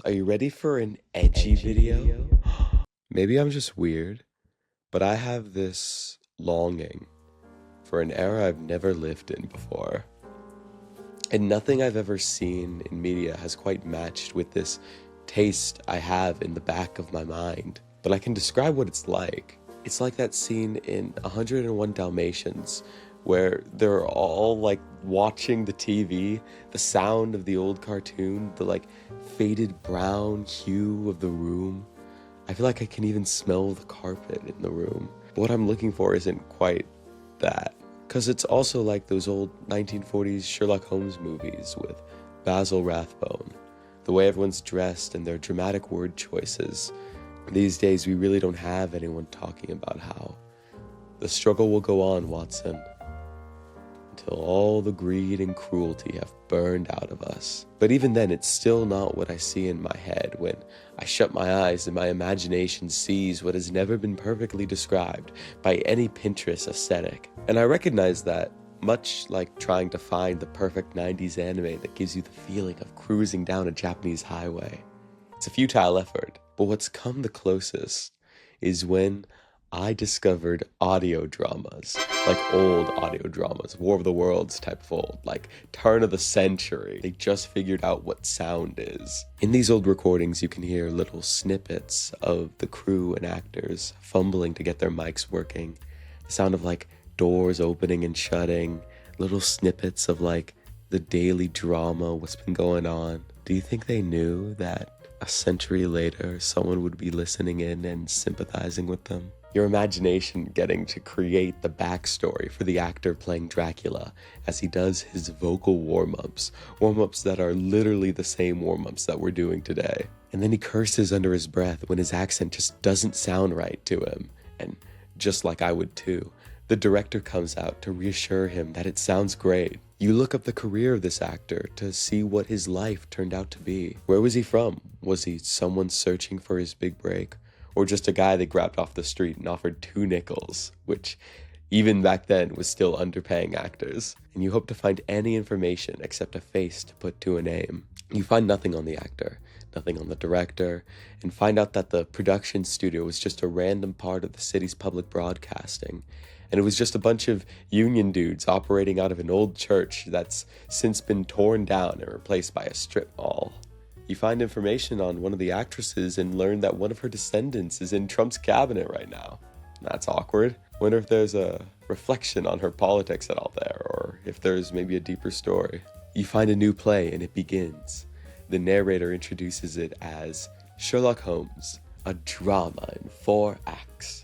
Are you ready for an edgy video? Maybe I'm just weird, but I have this longing for an era I've never lived in before. And nothing I've ever seen in media has quite matched with this taste I have in the back of my mind. But I can describe what it's like. It's like that scene in 101 Dalmatians where they're all like watching the TV, the sound of the old cartoon, the like faded brown hue of the room. I feel like I can even smell the carpet in the room. But what I'm looking for isn't quite that. Because it's also like those old 1940s Sherlock Holmes movies with Basil Rathbone. The way everyone's dressed and their dramatic word choices. These days we really don't have anyone talking about how the struggle will go on, Watson, until all the greed and cruelty have burned out of us. But even then, it's still not what I see in my head when I shut my eyes and my imagination sees what has never been perfectly described by any Pinterest aesthetic. And I recognize that, much like trying to find the perfect 90s anime that gives you the feeling of cruising down a Japanese highway, it's a futile effort. But what's come the closest is when I discovered audio dramas, like old audio dramas, War of the Worlds type of old, like turn of the century. They just figured out what sound is. In these old recordings, you can hear little snippets of the crew and actors fumbling to get their mics working. The sound of like doors opening and shutting, little snippets of like the daily drama, what's been going on. Do you think they knew that a century later, someone would be listening in and sympathizing with them? Your imagination getting to create the backstory for the actor playing Dracula as he does his vocal warm-ups that are literally the same warm-ups that we're doing today. And then he curses under his breath when his accent just doesn't sound right to him. And just like I would too, the director comes out to reassure him that it sounds great. You look up the career of this actor to see what his life turned out to be. Where was he from? Was he someone searching for his big break? Or just a guy they grabbed off the street and offered 2 nickels, which even back then was still underpaying actors. And you hope to find any information except a face to put to a name. You find nothing on the actor, nothing on the director, and find out that the production studio was just a random part of the city's public broadcasting. And it was just a bunch of union dudes operating out of an old church that's since been torn down and replaced by a strip mall. You find information on one of the actresses and learn that one of her descendants is in Trump's cabinet right now. That's awkward. Wonder if there's a reflection on her politics at all there, or if there's maybe a deeper story. You find a new play and it begins. The narrator introduces it as Sherlock Holmes, a drama in 4 acts.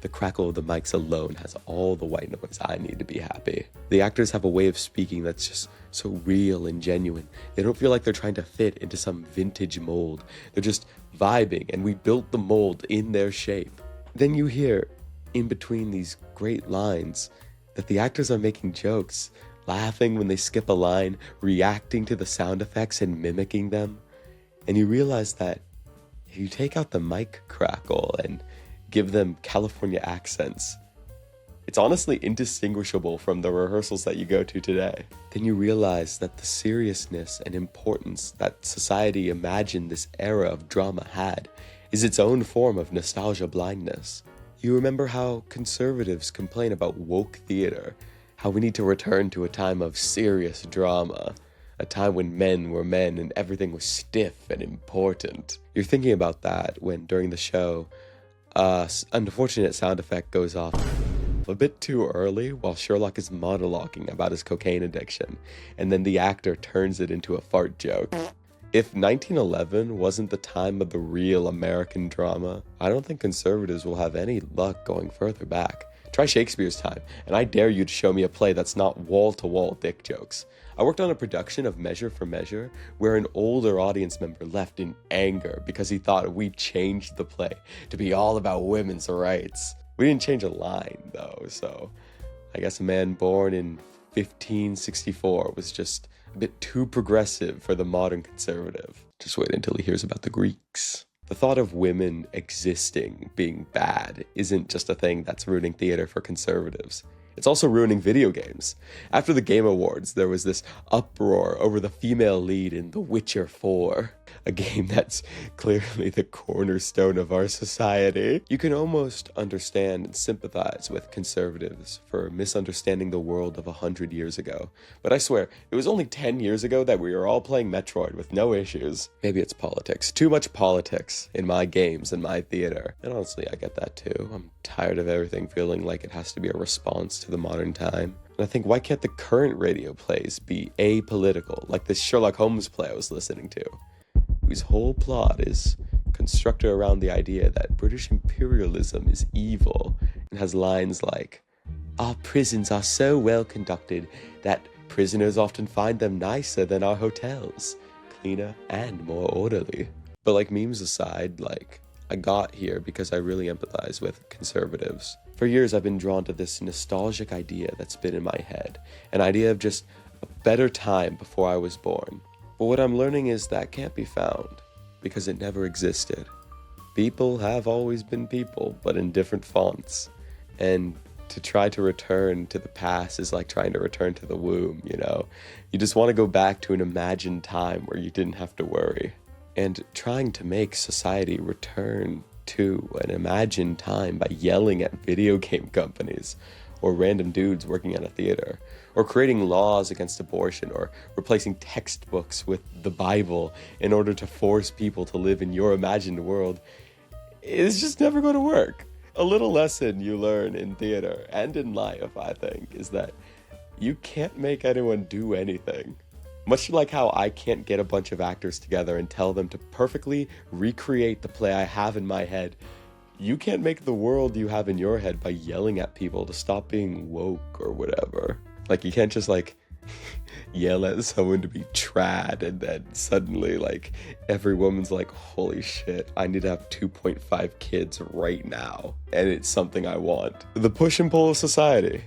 The crackle of the mics alone has all the white noise I need to be happy. The actors have a way of speaking that's just so real and genuine. They don't feel like they're trying to fit into some vintage mold. They're just vibing, and we built the mold in their shape. Then you hear, in between these great lines, that the actors are making jokes, laughing when they skip a line, reacting to the sound effects and mimicking them. And you realize that if you take out the mic crackle and give them California accents, it's honestly indistinguishable from the rehearsals that you go to today. Then you realize that the seriousness and importance that society imagined this era of drama had is its own form of nostalgia blindness. You remember how conservatives complain about woke theater, how we need to return to a time of serious drama, a time when men were men and everything was stiff and important. You're thinking about that when, during the show, unfortunate sound effect goes off a bit too early while Sherlock is monologuing about his cocaine addiction, and then the actor turns it into a fart joke. If 1911 wasn't the time of the real American drama, I don't think conservatives will have any luck going further back. Try Shakespeare's time, and I dare you to show me a play that's not wall-to-wall dick jokes. I worked on a production of Measure for Measure where an older audience member left in anger because he thought we changed the play to be all about women's rights. We didn't change a line though, so I guess a man born in 1564 was just a bit too progressive for the modern conservative. Just wait until he hears about the Greeks. The thought of women existing being bad isn't just a thing that's ruining theater for conservatives. It's also ruining video games. After the Game Awards, there was this uproar over the female lead in The Witcher 4, a game that's clearly the cornerstone of our society. You can almost understand and sympathize with conservatives for misunderstanding the world of 100 years ago. But I swear, it was only 10 years ago that we were all playing Metroid with no issues. Maybe it's politics. Too much politics in my games and my theater. And honestly, I get that too. I'm tired of everything feeling like it has to be a response to the modern time. And I think, why can't the current radio plays be apolitical, like this Sherlock Holmes play I was listening to, whose whole plot is constructed around the idea that British imperialism is evil, and has lines like, "Our prisons are so well conducted that prisoners often find them nicer than our hotels, cleaner and more orderly." But like, memes aside, like, I got here because I really empathize with conservatives. For years, I've been drawn to this nostalgic idea that's been in my head, an idea of just a better time before I was born. But what I'm learning is that can't be found, because it never existed. People have always been people, but in different fonts. And to try to return to the past is like trying to return to the womb, you know? You just want to go back to an imagined time where you didn't have to worry. And trying to make society return to an imagined time by yelling at video game companies, or random dudes working at a theater, or creating laws against abortion, or replacing textbooks with the Bible in order to force people to live in your imagined world, is just never going to work. A little lesson you learn in theater and in life, I think, is that you can't make anyone do anything. Much like how I can't get a bunch of actors together and tell them to perfectly recreate the play I have in my head, you can't make the world you have in your head by yelling at people to stop being woke or whatever. Like, you can't just like yell at someone to be trad and then suddenly like every woman's like, holy shit, I need to have 2.5 kids right now, and it's something I want. The push and pull of society.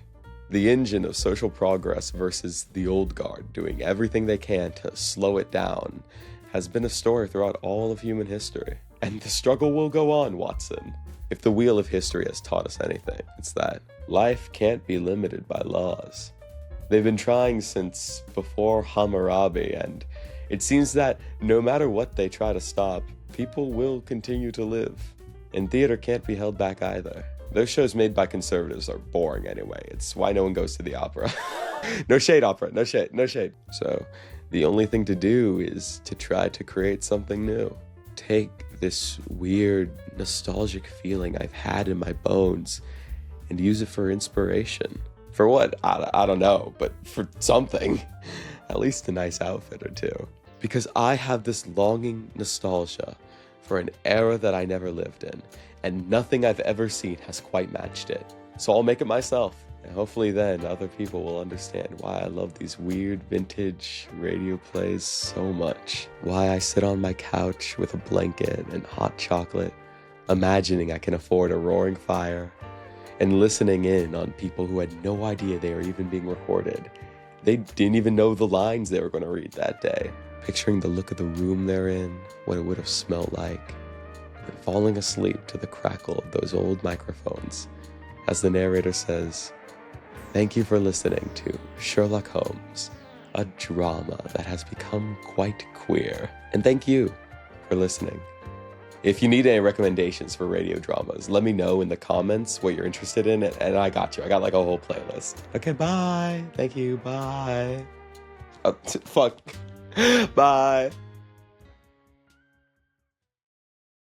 The engine of social progress versus the old guard doing everything they can to slow it down has been a story throughout all of human history. And the struggle will go on, Watson. If the wheel of history has taught us anything, it's that life can't be limited by laws. They've been trying since before Hammurabi, and it seems that no matter what they try to stop, people will continue to live. And theater can't be held back either. Those shows made by conservatives are boring anyway. It's why no one goes to the opera. No shade, opera. No shade. No shade. So the only thing to do is to try to create something new. Take this weird nostalgic feeling I've had in my bones and use it for inspiration. For what? I don't know, but for something. At least a nice outfit or two. Because I have this longing nostalgia for an era that I never lived in, and nothing I've ever seen has quite matched it. So I'll make it myself, and hopefully then other people will understand why I love these weird vintage radio plays so much. Why I sit on my couch with a blanket and hot chocolate, imagining I can afford a roaring fire, and listening in on people who had no idea they were even being recorded. They didn't even know the lines they were going to read that day. Picturing the look of the room they're in, what it would have smelled like, and falling asleep to the crackle of those old microphones as the narrator says, "Thank you for listening to Sherlock Holmes, a drama that has become quite queer." And thank you for listening. If you need any recommendations for radio dramas, let me know in the comments what you're interested in, and I got you. I got like a whole playlist. Okay, bye. Thank you. Bye. Fuck. Bye.